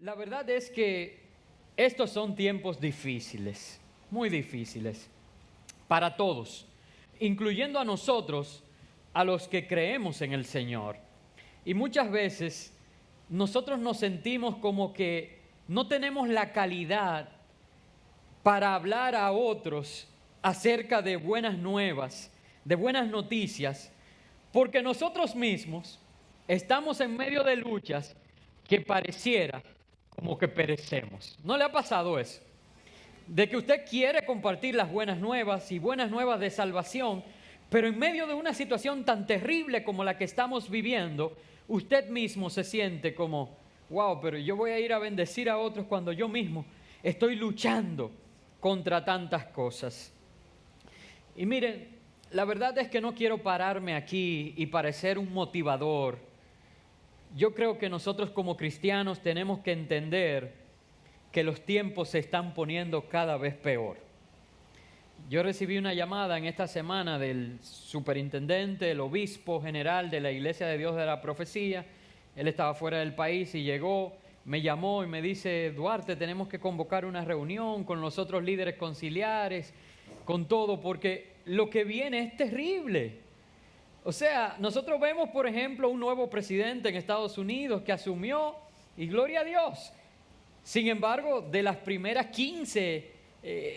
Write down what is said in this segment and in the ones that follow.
La verdad es que estos son tiempos difíciles, muy difíciles, para todos, incluyendo a nosotros, a los que creemos en el Señor. Y muchas veces nosotros nos sentimos como que no tenemos la calidad para hablar a otros acerca de buenas nuevas, de buenas noticias, porque nosotros mismos estamos en medio de luchas que pareciera como que perecemos. ¿No le ha pasado eso? De que usted quiere compartir las buenas nuevas y buenas nuevas de salvación, pero en medio de una situación tan terrible como la que estamos viviendo, usted mismo se siente como, wow, pero yo voy a ir a bendecir a otros cuando yo mismo estoy luchando contra tantas cosas. Y miren, la verdad es que no quiero pararme aquí y parecer un motivador. Yo creo que nosotros como cristianos tenemos que entender que los tiempos se están poniendo cada vez peor. Yo recibí una llamada en esta semana del superintendente, el obispo general de la Iglesia de Dios de la Profecía. Él estaba fuera del país y llegó, me llamó y me dice, Duarte, tenemos que convocar una reunión con los otros líderes conciliares, con todo, porque lo que viene es terrible. O sea, nosotros vemos, por ejemplo, un nuevo presidente en Estados Unidos que asumió, y gloria a Dios. Sin embargo, de las primeras 15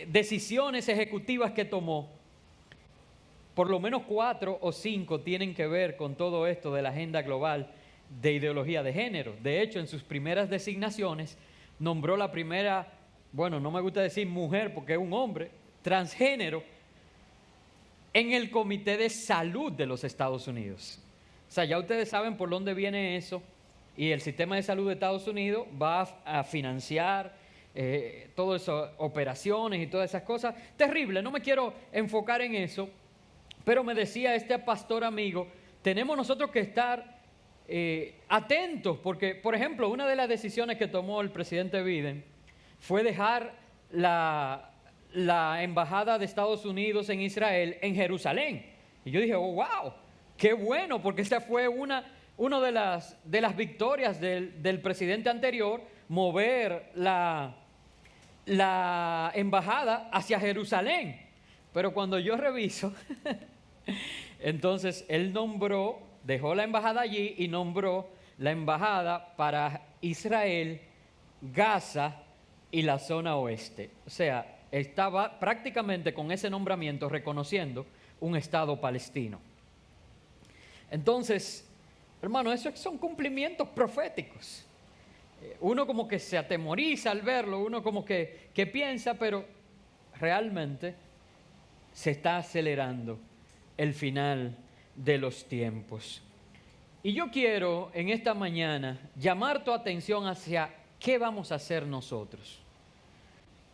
decisiones ejecutivas que tomó, por lo menos 4 o 5 tienen que ver con todo esto de la agenda global de ideología de género. De hecho, en sus primeras designaciones, nombró la primera, bueno, no me gusta decir mujer porque es un hombre, transgénero, en el Comité de Salud de los Estados Unidos. O sea, ya ustedes saben por dónde viene eso, y el sistema de salud de Estados Unidos va a financiar todas esas operaciones y todas esas cosas. Terrible, no me quiero enfocar en eso, pero me decía este pastor amigo, tenemos nosotros que estar atentos, porque, por ejemplo, una de las decisiones que tomó el presidente Biden fue dejar la embajada de Estados Unidos en Israel en Jerusalén. Y yo dije, oh, wow, qué bueno, porque esa fue una de las victorias del presidente anterior, mover la embajada hacia Jerusalén. Pero cuando yo reviso, entonces él dejó la embajada allí y nombró la embajada para Israel, Gaza y la zona oeste. O sea, estaba prácticamente con ese nombramiento reconociendo un Estado palestino. Entonces, hermano, esos son cumplimientos proféticos. Uno como que se atemoriza al verlo, uno como que piensa, pero realmente se está acelerando el final de los tiempos. Y yo quiero en esta mañana llamar tu atención hacia qué vamos a hacer nosotros.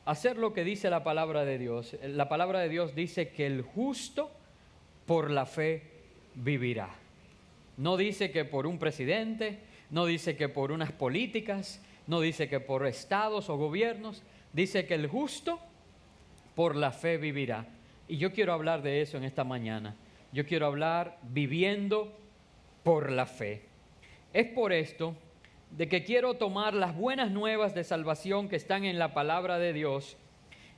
Hacer lo que dice la palabra de Dios. La palabra de Dios dice que el justo por la fe vivirá. No dice que por un presidente, no dice que por unas políticas, no dice que por estados o gobiernos, dice que el justo por la fe vivirá. Y yo quiero hablar de eso en esta mañana. Yo quiero hablar viviendo por la fe. Es por esto de que quiero tomar las buenas nuevas de salvación que están en la palabra de Dios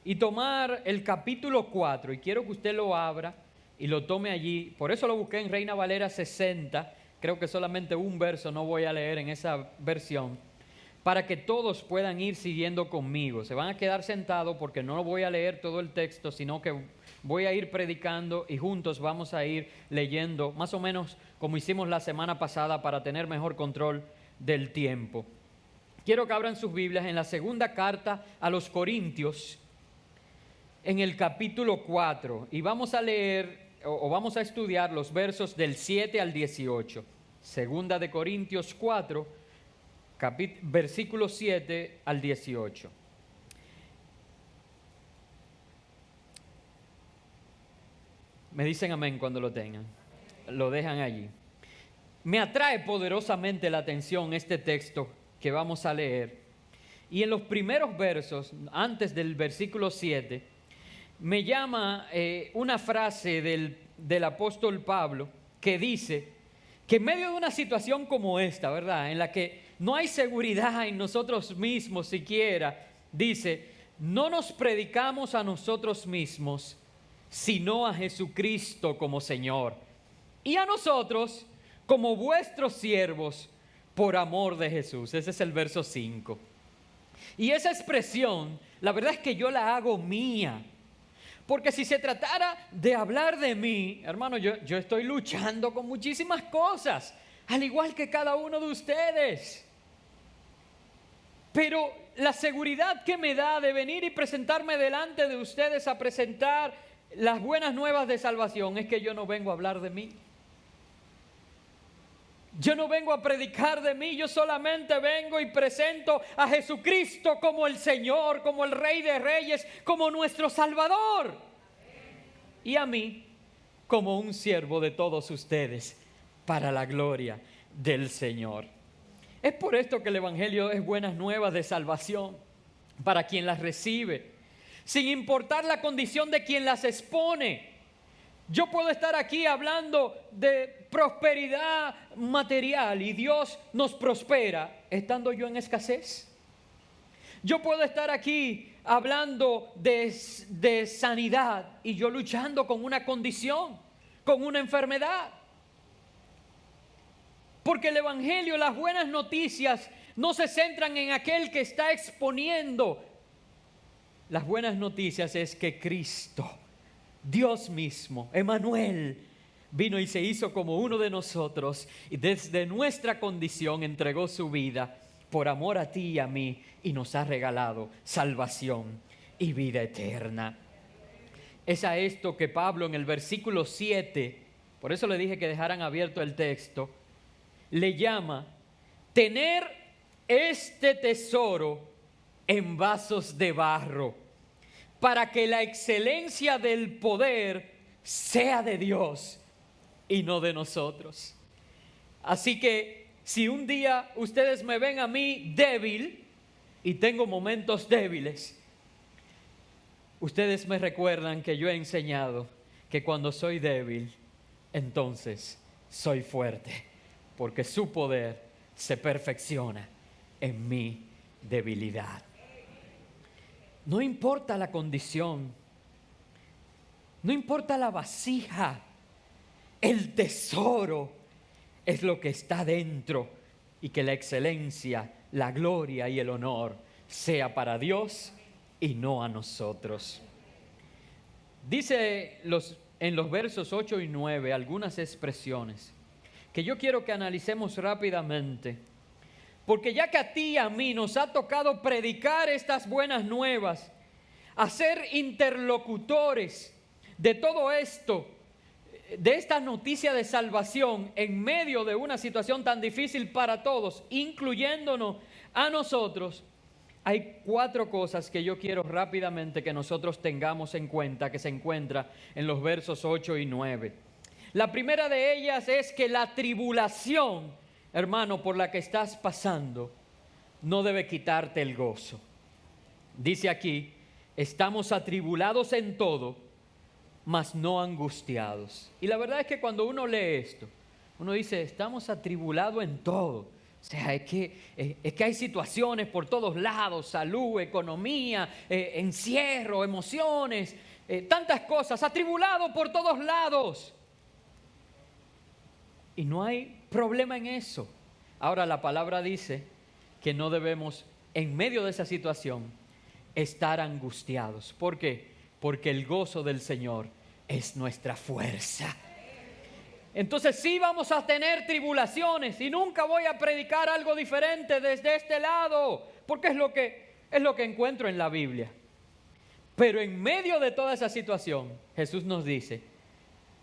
y tomar el capítulo 4, y quiero que usted lo abra y lo tome allí. Por eso lo busqué en Reina Valera 60, creo que solamente un verso no voy a leer en esa versión, para que todos puedan ir siguiendo conmigo. Se van a quedar sentados porque no voy a leer todo el texto, sino que voy a ir predicando y juntos vamos a ir leyendo, más o menos como hicimos la semana pasada para tener mejor control del tiempo. Quiero que abran sus Biblias en la segunda carta a los Corintios, en el capítulo 4, y vamos a leer o vamos a estudiar los versos del 7 al 18. Segunda de Corintios 4, versículo 7 al 18. Me dicen amén cuando lo tengan. Lo dejan allí. Me atrae poderosamente la atención este texto que vamos a leer. Y en los primeros versos, antes del versículo 7, me llama una frase del apóstol Pablo que dice que en medio de una situación como esta, ¿verdad?, en la que no hay seguridad en nosotros mismos siquiera. Dice, no nos predicamos a nosotros mismos, sino a Jesucristo como Señor, y a nosotros como vuestros siervos por amor de Jesús. Ese es el verso 5. Y esa expresión, la verdad es que yo la hago mía. Porque si se tratara de hablar de mí, hermano, yo estoy luchando con muchísimas cosas, al igual que cada uno de ustedes. Pero la seguridad que me da de venir y presentarme delante de ustedes a presentar las buenas nuevas de salvación es que yo no vengo a hablar de mí. Yo no vengo a predicar de mí, yo solamente vengo y presento a Jesucristo como el Señor, como el Rey de Reyes, como nuestro Salvador. Y a mí como un siervo de todos ustedes para la gloria del Señor. Es por esto que el Evangelio es buenas nuevas de salvación para quien las recibe, sin importar la condición de quien las expone. Yo puedo estar aquí hablando de prosperidad material y Dios nos prospera estando yo en escasez. Yo puedo estar aquí hablando de sanidad y yo luchando con una condición, con una enfermedad. Porque el Evangelio, las buenas noticias, no se centran en aquel que está exponiendo. Las buenas noticias es que Cristo, Dios mismo, Emmanuel, vino y se hizo como uno de nosotros y desde nuestra condición entregó su vida por amor a ti y a mí y nos ha regalado salvación y vida eterna. Es a esto que Pablo en el versículo 7, por eso le dije que dejaran abierto el texto, le llama tener este tesoro en vasos de barro, para que la excelencia del poder sea de Dios y no de nosotros. Así que si un día ustedes me ven a mí débil, y tengo momentos débiles, ustedes me recuerdan que yo he enseñado que cuando soy débil, entonces soy fuerte, porque su poder se perfecciona en mi debilidad. No importa la condición, no importa la vasija, el tesoro es lo que está dentro y que la excelencia, la gloria y el honor sea para Dios y no a nosotros. Dice en los versos 8 y 9 algunas expresiones que yo quiero que analicemos rápidamente. Porque ya que a ti y a mí nos ha tocado predicar estas buenas nuevas, hacer interlocutores de todo esto, de esta noticia de salvación en medio de una situación tan difícil para todos, incluyéndonos a nosotros, hay 4 cosas que yo quiero rápidamente que nosotros tengamos en cuenta, que se encuentra en los versos 8 y 9. La primera de ellas es que la tribulación, hermano, por la que estás pasando, no debe quitarte el gozo. Dice aquí, estamos atribulados en todo, mas no angustiados. Y la verdad es que cuando uno lee esto, uno dice, estamos atribulados en todo. O sea, es que hay situaciones por todos lados, salud, economía, encierro, emociones, tantas cosas, atribulado por todos lados. Y no hay problema en eso. Ahora la palabra dice que no debemos, en medio de esa situación, estar angustiados. ¿Por qué? Porque el gozo del Señor es nuestra fuerza. Entonces sí vamos a tener tribulaciones y nunca voy a predicar algo diferente desde este lado, porque es lo que encuentro en la Biblia. Pero en medio de toda esa situación, Jesús nos dice,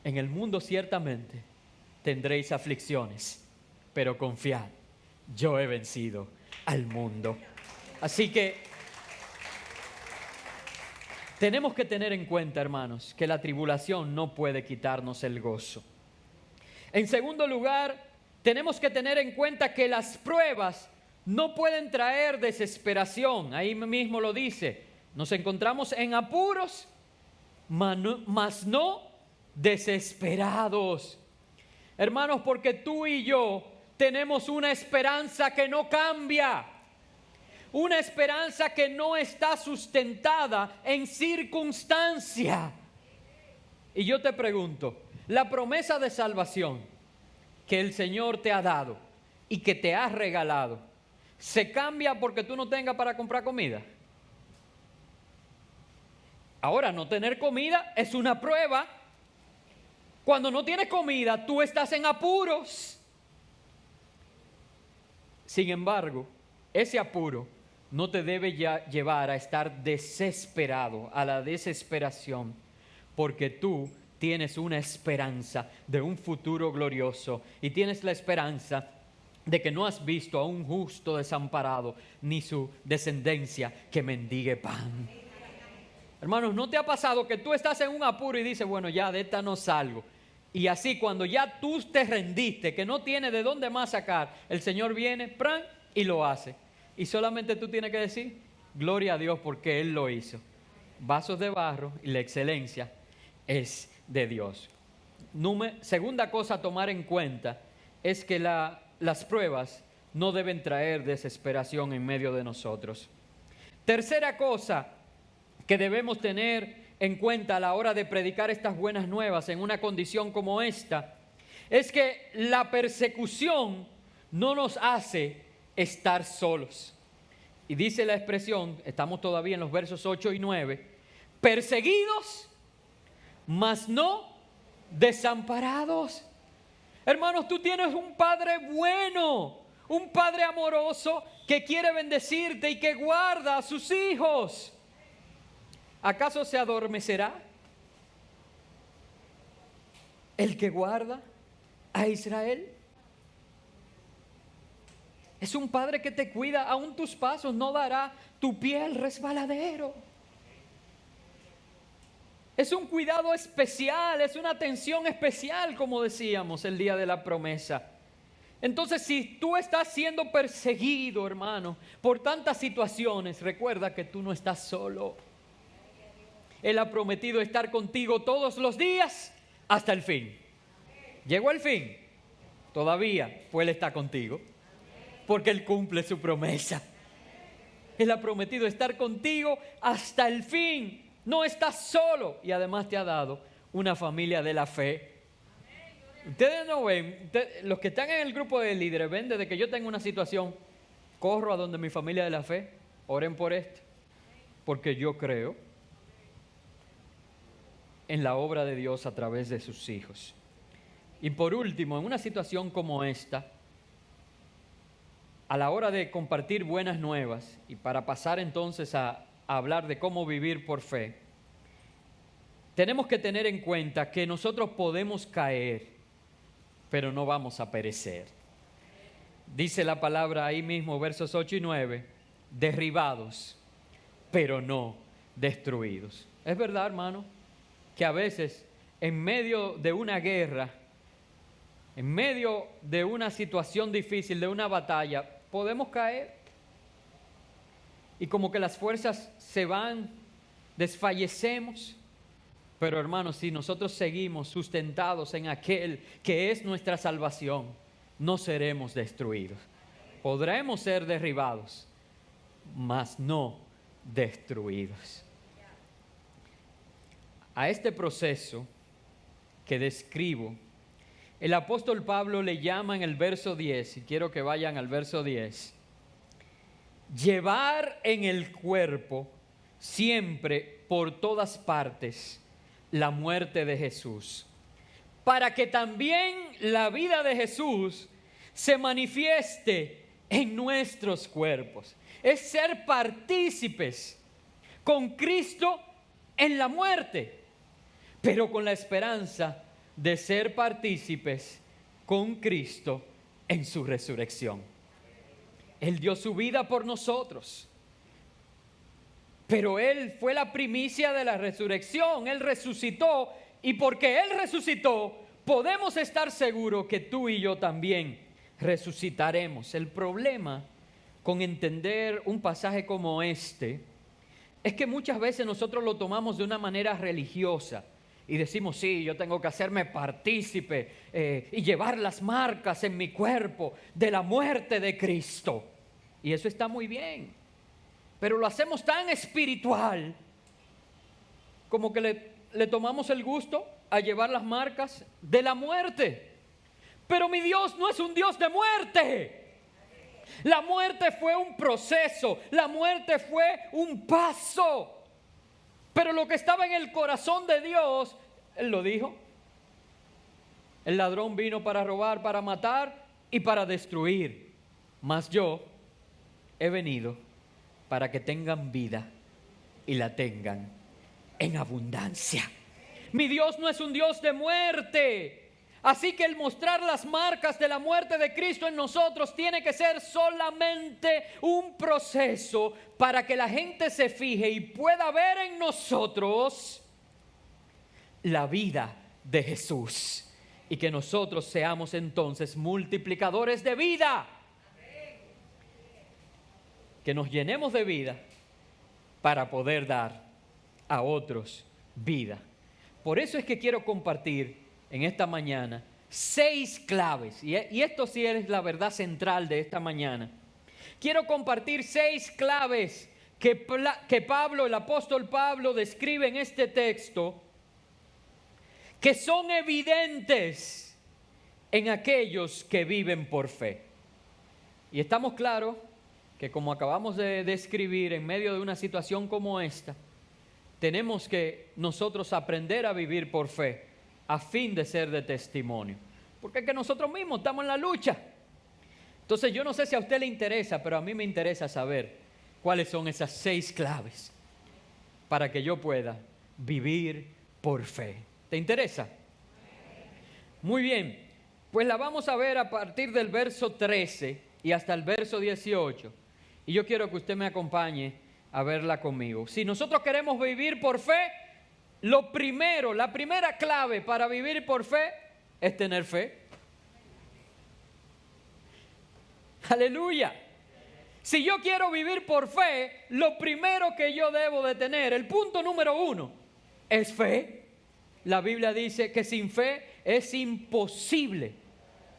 en el mundo ciertamente tendréis aflicciones, pero confiad, yo he vencido al mundo. Así que tenemos que tener en cuenta, hermanos, que la tribulación no puede quitarnos el gozo. En segundo lugar, tenemos que tener en cuenta que las pruebas no pueden traer desesperación. Ahí mismo lo dice, nos encontramos en apuros, mas no desesperados. Hermanos, porque tú y yo tenemos una esperanza que no cambia. Una esperanza que no está sustentada en circunstancia. Y yo te pregunto, la promesa de salvación que el Señor te ha dado y que te ha regalado, ¿se cambia porque tú no tengas para comprar comida? Ahora, no tener comida es una prueba. Cuando no tienes comida, tú estás en apuros. Sin embargo, ese apuro no te debe llevar a estar desesperado, a la desesperación, porque tú tienes una esperanza de un futuro glorioso y tienes la esperanza de que no has visto a un justo desamparado, ni su descendencia que mendigue pan. Hermanos, ¿no te ha pasado que tú estás en un apuro y dices, bueno, ya de esta no salgo? Y así cuando ya tú te rendiste, que no tienes de dónde más sacar, el Señor viene, ¡pran!, y lo hace. Y solamente tú tienes que decir, gloria a Dios porque Él lo hizo. Vasos de barro y la excelencia es de Dios. Segunda cosa a tomar en cuenta es que las pruebas no deben traer desesperación en medio de nosotros. Tercera cosa que debemos tener en cuenta a la hora de predicar estas buenas nuevas en una condición como esta, es que la persecución no nos hace estar solos. Y dice la expresión, estamos todavía en los versos 8 y 9, perseguidos, mas no desamparados. Hermanos, tú tienes un Padre bueno, un Padre amoroso que quiere bendecirte y que guarda a sus hijos. ¿Acaso se adormecerá el que guarda a Israel? Es un Padre que te cuida, aún tus pasos no dará tu pie al resbaladero. Es un cuidado especial, es una atención especial, como decíamos el día de la promesa. Entonces, si tú estás siendo perseguido, hermano, por tantas situaciones, recuerda que tú no estás solo. Él ha prometido estar contigo todos los días hasta el fin. ¿Llegó el fin? Todavía, pues Él está contigo, porque Él cumple su promesa. Él ha prometido estar contigo hasta el fin. No estás solo y además te ha dado una familia de la fe. Ustedes no ven, los que están en el grupo de líderes ven desde que yo tengo una situación, corro a donde mi familia de la fe, oren por esto, porque yo creo en la obra de Dios a través de sus hijos. Y por último, en una situación como esta, a la hora de compartir buenas nuevas y para pasar entonces a hablar de cómo vivir por fe, tenemos que tener en cuenta que nosotros podemos caer, pero no vamos a perecer. Dice la palabra ahí mismo, versos 8 y 9, derribados, pero no destruidos. Es verdad, hermano, que a veces en medio de una guerra, en medio de una situación difícil, de una batalla, podemos caer. Y como que las fuerzas se van, desfallecemos. Pero hermanos, si nosotros seguimos sustentados en aquel que es nuestra salvación, no seremos destruidos. Podremos ser derribados, mas no destruidos. A este proceso que describo, el apóstol Pablo le llama en el verso 10, y quiero que vayan al verso 10, llevar en el cuerpo siempre por todas partes la muerte de Jesús, para que también la vida de Jesús se manifieste en nuestros cuerpos. Es ser partícipes con Cristo en la muerte, pero con la esperanza de ser partícipes con Cristo en su resurrección. Él dio su vida por nosotros, pero Él fue la primicia de la resurrección. Él resucitó, y porque Él resucitó, podemos estar seguros que tú y yo también resucitaremos. El problema con entender un pasaje como este es que muchas veces nosotros lo tomamos de una manera religiosa y decimos, sí, yo tengo que hacerme partícipe y llevar las marcas en mi cuerpo de la muerte de Cristo. Y eso está muy bien, pero lo hacemos tan espiritual como que le tomamos el gusto a llevar las marcas de la muerte. Pero mi Dios no es un Dios de muerte. La muerte fue un proceso, la muerte fue un paso. Pero lo que estaba en el corazón de Dios, Él lo dijo. El ladrón vino para robar, para matar y para destruir. Mas yo he venido para que tengan vida y la tengan en abundancia. Mi Dios no es un Dios de muerte. Así que el mostrar las marcas de la muerte de Cristo en nosotros tiene que ser solamente un proceso para que la gente se fije y pueda ver en nosotros la vida de Jesús. Y que nosotros seamos entonces multiplicadores de vida. Que nos llenemos de vida para poder dar a otros vida. Por eso es que quiero compartir en esta mañana 6 claves, y esto sí es la verdad central de esta mañana. Quiero compartir 6 claves que Pablo, el apóstol Pablo, describe en este texto, que son evidentes en aquellos que viven por fe. Y estamos claros que, como acabamos de describir, en medio de una situación como esta, tenemos que nosotros aprender a vivir por fe, a fin de ser de testimonio. Porque es que nosotros mismos estamos en la lucha. Entonces yo no sé si a usted le interesa, pero a mí me interesa saber cuáles son esas 6 claves para que yo pueda vivir por fe. ¿Te interesa? Muy bien, pues la vamos a ver a partir del verso 13 y hasta el verso 18. Y yo quiero que usted me acompañe a verla conmigo. Si nosotros queremos vivir por fe, la primera clave para vivir por fe es tener fe. Aleluya. Si yo quiero vivir por fe, lo primero que yo debo de tener, el punto número 1, es fe. La Biblia dice que sin fe es imposible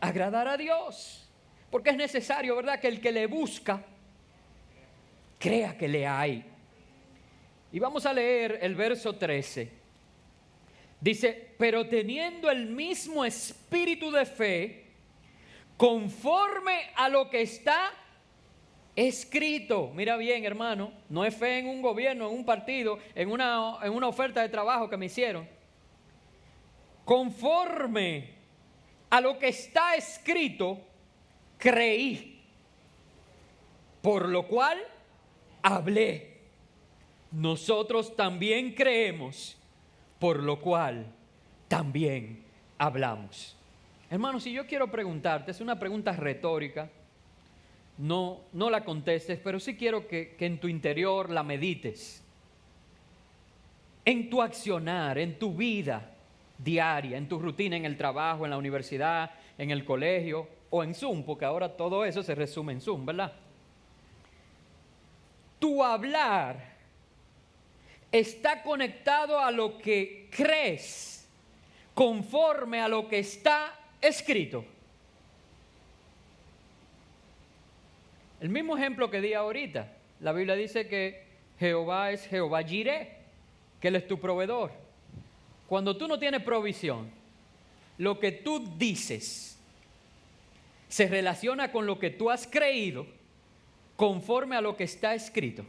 agradar a Dios. Porque es necesario, ¿verdad?, que el que le busca crea que le hay. Y vamos a leer el verso 13. Dice, pero teniendo el mismo espíritu de fe, conforme a lo que está escrito. Mira bien, hermano, no es fe en un gobierno, en un partido, en una oferta de trabajo que me hicieron. Conforme a lo que está escrito, creí, por lo cual hablé. Nosotros también creemos, por lo cual también hablamos. Hermano, si yo quiero preguntarte, es una pregunta retórica, no la contestes, pero sí quiero que en tu interior la medites. En tu accionar, en tu vida diaria, en tu rutina, en el trabajo, en la universidad, en el colegio o en Zoom, porque ahora todo eso se resume en Zoom, ¿verdad? Tu hablar está conectado a lo que crees, conforme a lo que está escrito. El mismo ejemplo que di ahorita. La Biblia dice que Jehová es Jehová Jireh, que Él es tu proveedor. Cuando tú no tienes provisión, lo que tú dices se relaciona con lo que tú has creído, conforme a lo que está escrito.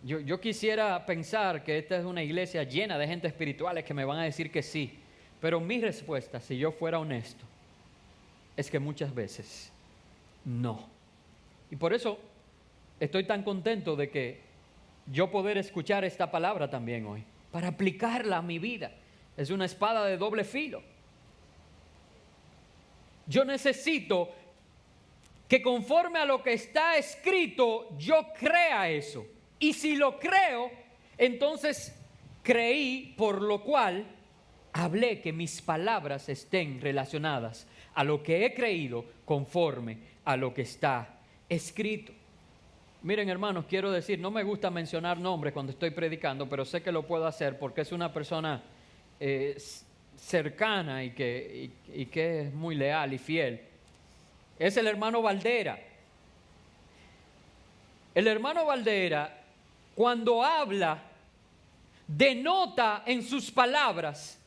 Yo quisiera pensar que esta es una iglesia llena de gente espirituales que me van a decir que sí, pero mi respuesta, si yo fuera honesto, es que muchas veces no. Y por eso estoy tan contento de que yo poder escuchar esta palabra también hoy, para aplicarla a mi vida. Es una espada de doble filo. Yo necesito que conforme a lo que está escrito, yo crea eso. Y si lo creo, entonces creí, por lo cual hablé, que mis palabras estén relacionadas a lo que he creído conforme a lo que está escrito. Miren, hermanos, quiero decir, no me gusta mencionar nombres cuando estoy predicando, pero sé que lo puedo hacer porque es una persona cercana y que es muy leal y fiel. Es el hermano Valdera. El hermano Valdera, cuando habla, denota en sus palabras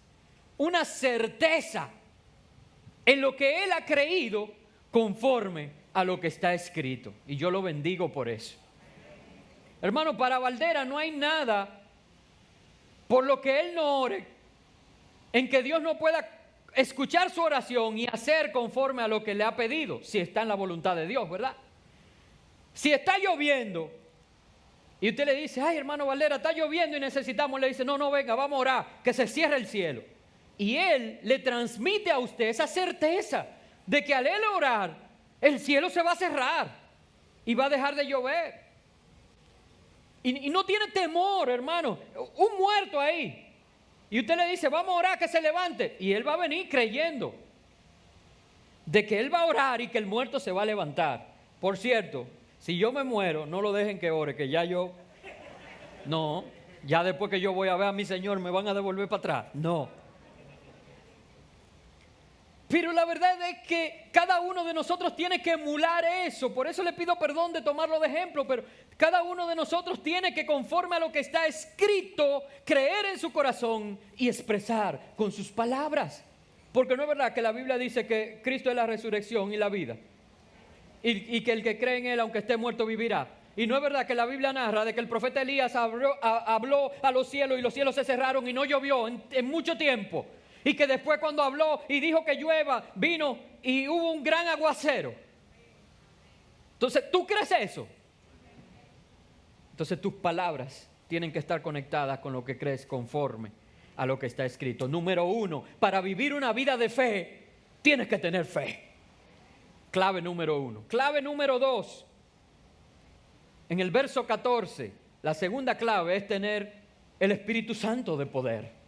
una certeza en lo que él ha creído conforme a lo que está escrito. Y yo lo bendigo por eso. Hermano, para Valdera no hay nada por lo que él no ore, en que Dios no pueda escuchar su oración y hacer conforme a lo que le ha pedido, si está en la voluntad de Dios, ¿verdad? Si está lloviendo y usted le dice, ay, hermano Valdera, está lloviendo y necesitamos, le dice, no, venga, vamos a orar, que se cierre el cielo. Y él le transmite a usted esa certeza de que al él orar, el cielo se va a cerrar y va a dejar de llover. Y no tiene temor, hermano. Un muerto ahí. Y usted le dice, vamos a orar, que se levante. Y él va a venir creyendo de que él va a orar y que el muerto se va a levantar. Por cierto, si yo me muero, no lo dejen que ore, que ya yo... No, ya después que yo voy a ver a mi Señor, me van a devolver para atrás. No. Pero la verdad es que cada uno de nosotros tiene que emular eso. Por eso le pido perdón de tomarlo de ejemplo, pero cada uno de nosotros tiene que, conforme a lo que está escrito, creer en su corazón y expresar con sus palabras. Porque no es verdad que la Biblia dice que Cristo es la resurrección y la vida. Y que el que cree en Él, aunque esté muerto, vivirá. Y no es verdad que la Biblia narra de que el profeta Elías habló a los cielos y los cielos se cerraron y no llovió en mucho tiempo. Y que después, cuando habló y dijo que llueva, vino y hubo un gran aguacero. Entonces, ¿tú crees eso? Entonces tus palabras tienen que estar conectadas con lo que crees conforme a lo que está escrito. Número 1, para vivir una vida de fe, tienes que tener fe. Clave número 1. Clave número 2. En el verso 14, la segunda clave es tener el Espíritu Santo de poder.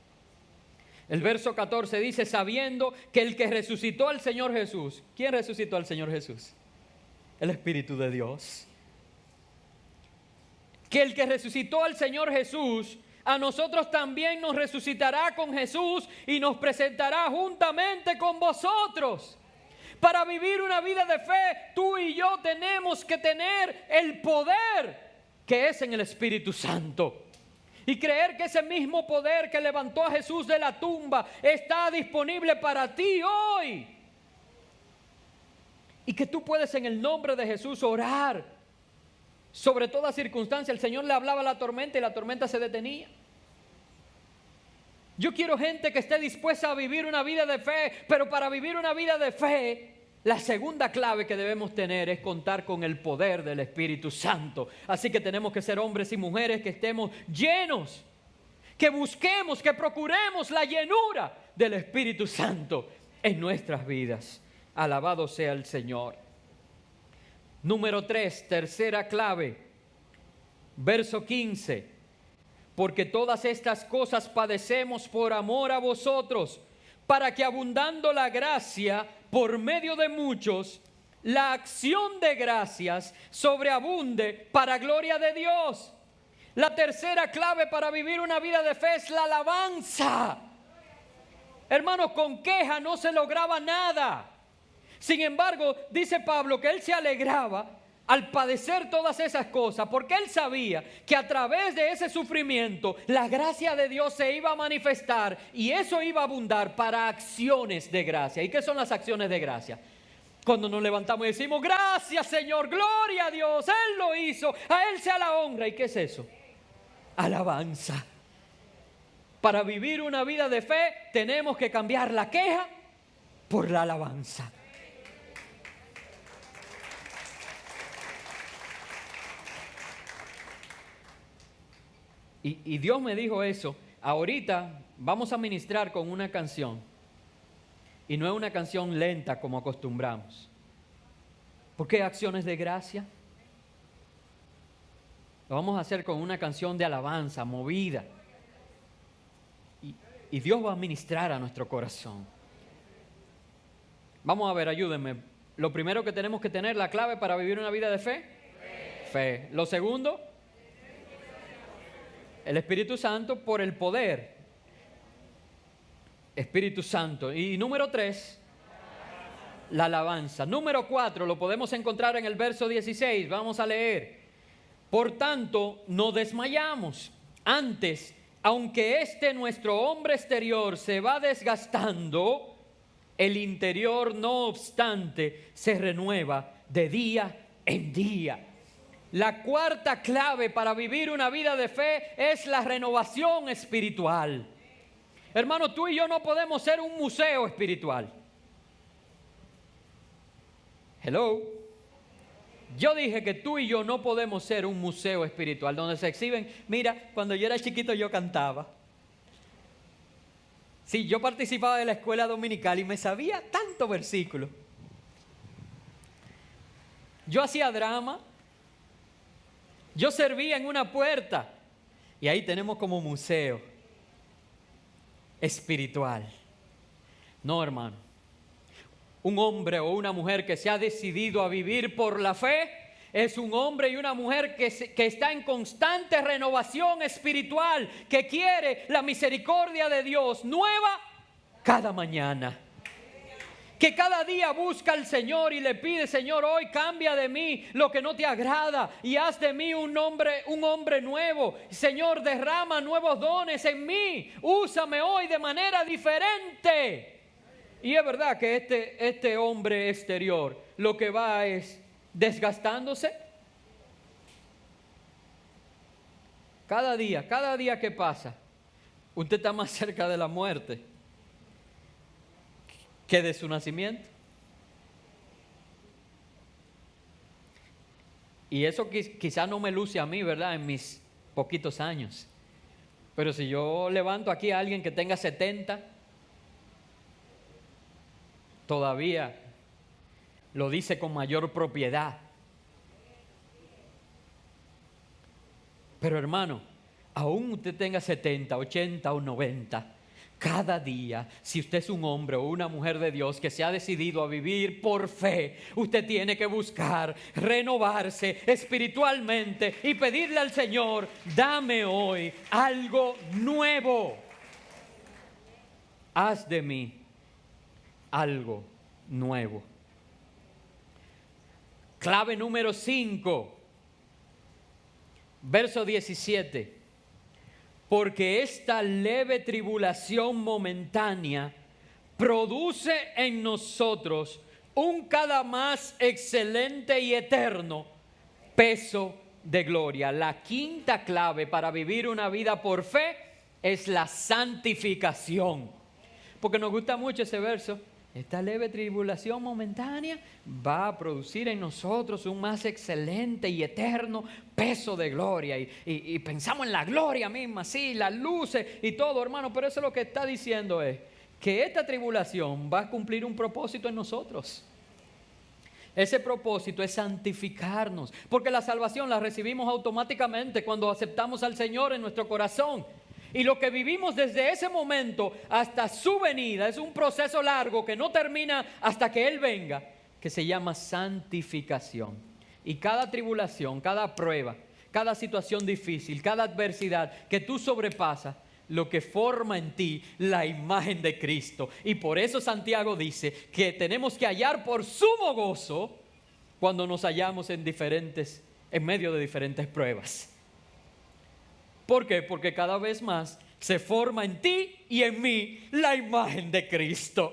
El verso 14 dice, sabiendo que el que resucitó al Señor Jesús. ¿Quién resucitó al Señor Jesús? El Espíritu de Dios. Que el que resucitó al Señor Jesús, a nosotros también nos resucitará con Jesús y nos presentará juntamente con vosotros. Para vivir una vida de fe, tú y yo tenemos que tener el poder que es en el Espíritu Santo. Y creer que ese mismo poder que levantó a Jesús de la tumba está disponible para ti hoy. Y que tú puedes en el nombre de Jesús orar sobre toda circunstancia. El Señor le hablaba a la tormenta y la tormenta se detenía. Yo quiero gente que esté dispuesta a vivir una vida de fe, pero para vivir una vida de fe, la segunda clave que debemos tener es contar con el poder del Espíritu Santo. Así que tenemos que ser hombres y mujeres que estemos llenos, que busquemos, que procuremos la llenura del Espíritu Santo en nuestras vidas. Alabado sea el Señor. Número 3, tercera clave, verso 15. Porque todas estas cosas padecemos por amor a vosotros, para que abundando la gracia por medio de muchos, la acción de gracias sobreabunde para gloria de Dios. La tercera clave para vivir una vida de fe es la alabanza. Hermanos, con queja no se lograba nada. Sin embargo, dice Pablo que él se alegraba al padecer todas esas cosas, porque él sabía que a través de ese sufrimiento la gracia de Dios se iba a manifestar y eso iba a abundar para acciones de gracia. ¿Y qué son las acciones de gracia? Cuando nos levantamos y decimos, gracias Señor, gloria a Dios, Él lo hizo, a Él sea la honra. ¿Y qué es eso? Alabanza. Para vivir una vida de fe tenemos que cambiar la queja por la alabanza. Y Dios me dijo eso. Ahorita vamos a ministrar con una canción. Y no es una canción lenta como acostumbramos. Porque hay acciones de gracia. Lo vamos a hacer con una canción de alabanza, movida. Y Dios va a ministrar a nuestro corazón. Vamos a ver, ayúdenme. Lo primero que tenemos que tener, la clave para vivir una vida de fe. Fe. Lo segundo, el Espíritu Santo por el poder. Espíritu Santo. Y número 3, la alabanza. Número 4, lo podemos encontrar en el verso 16. Vamos a leer. Por tanto, no desmayamos. Antes, aunque nuestro hombre exterior se va desgastando, el interior, no obstante, se renueva de día en día. La cuarta clave para vivir una vida de fe es la renovación espiritual. Hermano, tú y yo no podemos ser un museo espiritual. Hello. Yo dije que tú y yo no podemos ser un museo espiritual donde se exhiben. Mira, cuando yo era chiquito yo cantaba. Sí, yo participaba de la escuela dominical y me sabía tantos versículos. Yo hacía drama. Yo servía en una puerta. Y ahí tenemos como museo espiritual. No, hermano. Un hombre o una mujer que se ha decidido a vivir por la fe es un hombre y una mujer que está en constante renovación espiritual, que quiere la misericordia de Dios nueva cada mañana. Que cada día busca al Señor y le pide: Señor, hoy cambia de mí lo que no te agrada y haz de mí un hombre nuevo. Señor, derrama nuevos dones en mí. Úsame hoy de manera diferente. Y es verdad que este hombre exterior lo que va es desgastándose. Cada día que pasa, usted está más cerca de la muerte que de su nacimiento. Y eso quizá no me luce a mí, ¿verdad? En mis poquitos años. Pero si yo levanto aquí a alguien que tenga 70, todavía lo dice con mayor propiedad. Pero hermano, aún usted tenga 70, 80 o 90, cada día, si usted es un hombre o una mujer de Dios que se ha decidido a vivir por fe, usted tiene que buscar renovarse espiritualmente y pedirle al Señor: dame hoy algo nuevo. Haz de mí algo nuevo. Clave número 5, verso 17. Porque esta leve tribulación momentánea produce en nosotros un cada más excelente y eterno peso de gloria. La quinta clave para vivir una vida por fe es la santificación. Porque nos gusta mucho ese verso. Esta leve tribulación momentánea va a producir en nosotros un más excelente y eterno peso de gloria. Y pensamos en la gloria misma, sí, las luces y todo, hermano. Pero eso lo que está diciendo es que esta tribulación va a cumplir un propósito en nosotros. Ese propósito es santificarnos. Porque la salvación la recibimos automáticamente cuando aceptamos al Señor en nuestro corazón. Y lo que vivimos desde ese momento hasta su venida es un proceso largo que no termina hasta que Él venga, que se llama santificación. Y cada tribulación, cada prueba, cada situación difícil, cada adversidad que tú sobrepasas, lo que forma en ti la imagen de Cristo. Y por eso Santiago dice que tenemos que hallar por sumo gozo cuando nos hallamos en medio de diferentes pruebas. ¿Por qué? Porque cada vez más se forma en ti y en mí la imagen de Cristo.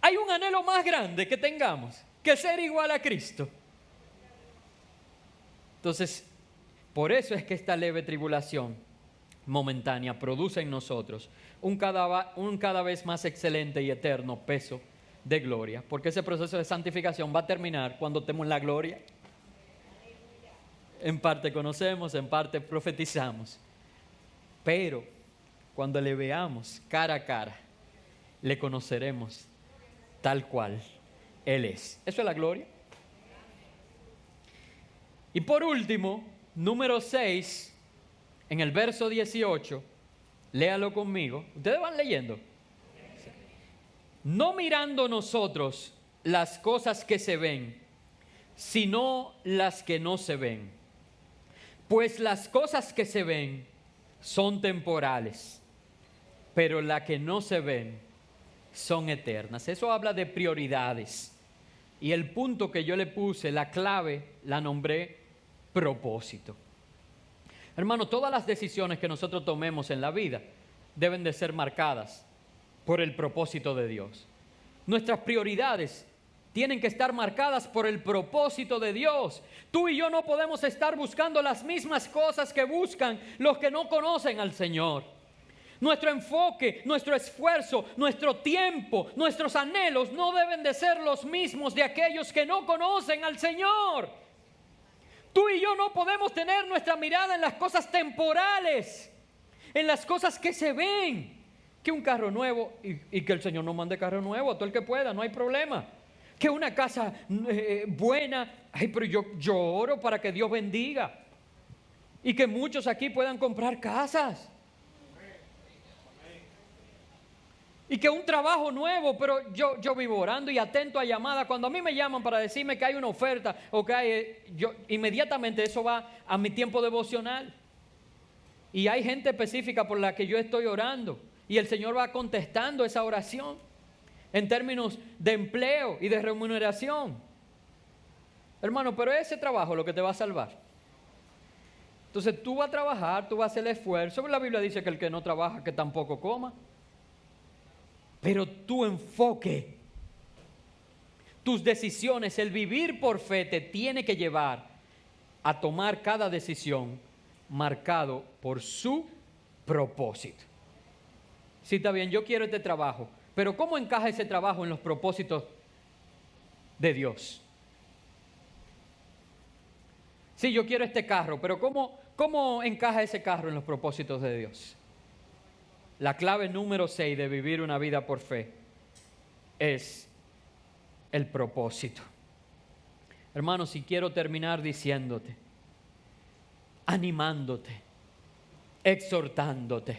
Hay un anhelo más grande que tengamos que ser igual a Cristo. Entonces, por eso es que esta leve tribulación momentánea produce en nosotros un cada vez más excelente y eterno peso de gloria. Porque ese proceso de santificación va a terminar cuando estemos en la gloria. En parte conocemos, en parte profetizamos. Pero cuando le veamos cara a cara, le conoceremos tal cual Él es. Eso es la gloria. Y por último, número 6, en el verso 18, léalo conmigo. Ustedes van leyendo. No mirando nosotros las cosas que se ven, sino las que no se ven. Pues las cosas que se ven son temporales, pero las que no se ven son eternas. Eso habla de prioridades. Y el punto que yo le puse, la clave, la nombré propósito. Hermano, todas las decisiones que nosotros tomemos en la vida deben de ser marcadas por el propósito de Dios. Nuestras prioridades tienen que estar marcadas por el propósito de Dios. Tú y yo no podemos estar buscando las mismas cosas que buscan los que no conocen al Señor. Nuestro enfoque, nuestro esfuerzo, nuestro tiempo, nuestros anhelos no deben de ser los mismos de aquellos que no conocen al Señor. Tú y yo no podemos tener nuestra mirada en las cosas temporales, en las cosas que se ven. Que un carro nuevo, y que el Señor no mande carro nuevo a todo el que pueda, no hay problema. Que una casa buena, ay, pero yo oro para que Dios bendiga. Y que muchos aquí puedan comprar casas. Y que un trabajo nuevo, pero yo vivo orando y atento a llamadas. Cuando a mí me llaman para decirme que hay una oferta o que hay, inmediatamente eso va a mi tiempo devocional. Y hay gente específica por la que yo estoy orando. Y el Señor va contestando esa oración en términos de empleo y de remuneración. Hermano, pero ese trabajo es lo que te va a salvar. Entonces tú vas a trabajar, tú vas a hacer el esfuerzo. La Biblia dice que el que no trabaja, que tampoco coma. Pero tu enfoque, tus decisiones, el vivir por fe te tiene que llevar a tomar cada decisión marcado por su propósito. Sí, está bien, yo quiero este trabajo, pero ¿cómo encaja ese trabajo en los propósitos de Dios? Sí, yo quiero este carro, pero ¿cómo encaja ese carro en los propósitos de Dios? La clave número 6 de vivir una vida por fe es el propósito. Hermanos, si quiero terminar diciéndote, animándote, exhortándote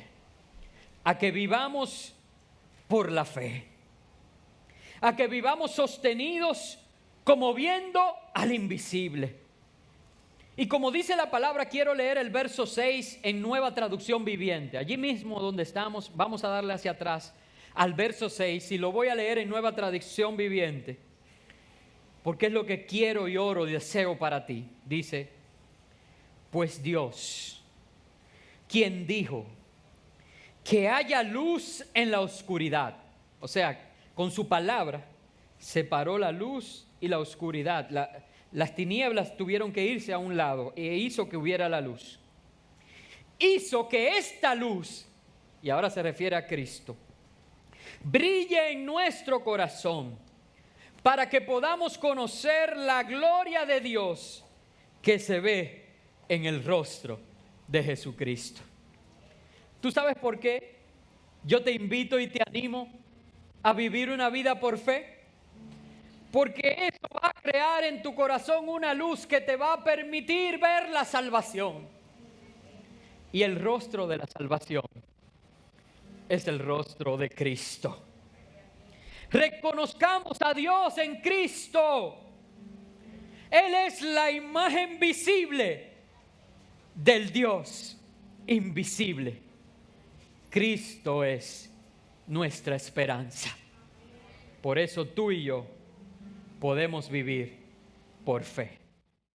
a que vivamos por la fe, a que vivamos sostenidos como viendo al invisible. Y como dice la palabra, quiero leer el verso 6 en Nueva Traducción Viviente. Allí mismo donde estamos, vamos a darle hacia atrás al verso 6 y lo voy a leer en Nueva Traducción Viviente, porque es lo que quiero y oro y deseo para ti. Dice, pues Dios, quien dijo que haya luz en la oscuridad, o sea, con su palabra separó la luz y la oscuridad. Las tinieblas tuvieron que irse a un lado e hizo que hubiera la luz. Hizo que esta luz, y ahora se refiere a Cristo, brille en nuestro corazón para que podamos conocer la gloria de Dios que se ve en el rostro de Jesucristo. ¿Tú sabes por qué yo te invito y te animo a vivir una vida por fe? Porque eso va a crear en tu corazón una luz que te va a permitir ver la salvación. Y el rostro de la salvación es el rostro de Cristo. Reconozcamos a Dios en Cristo. Él es la imagen visible del Dios invisible. Cristo es nuestra esperanza. Por eso tú y yo podemos vivir por fe.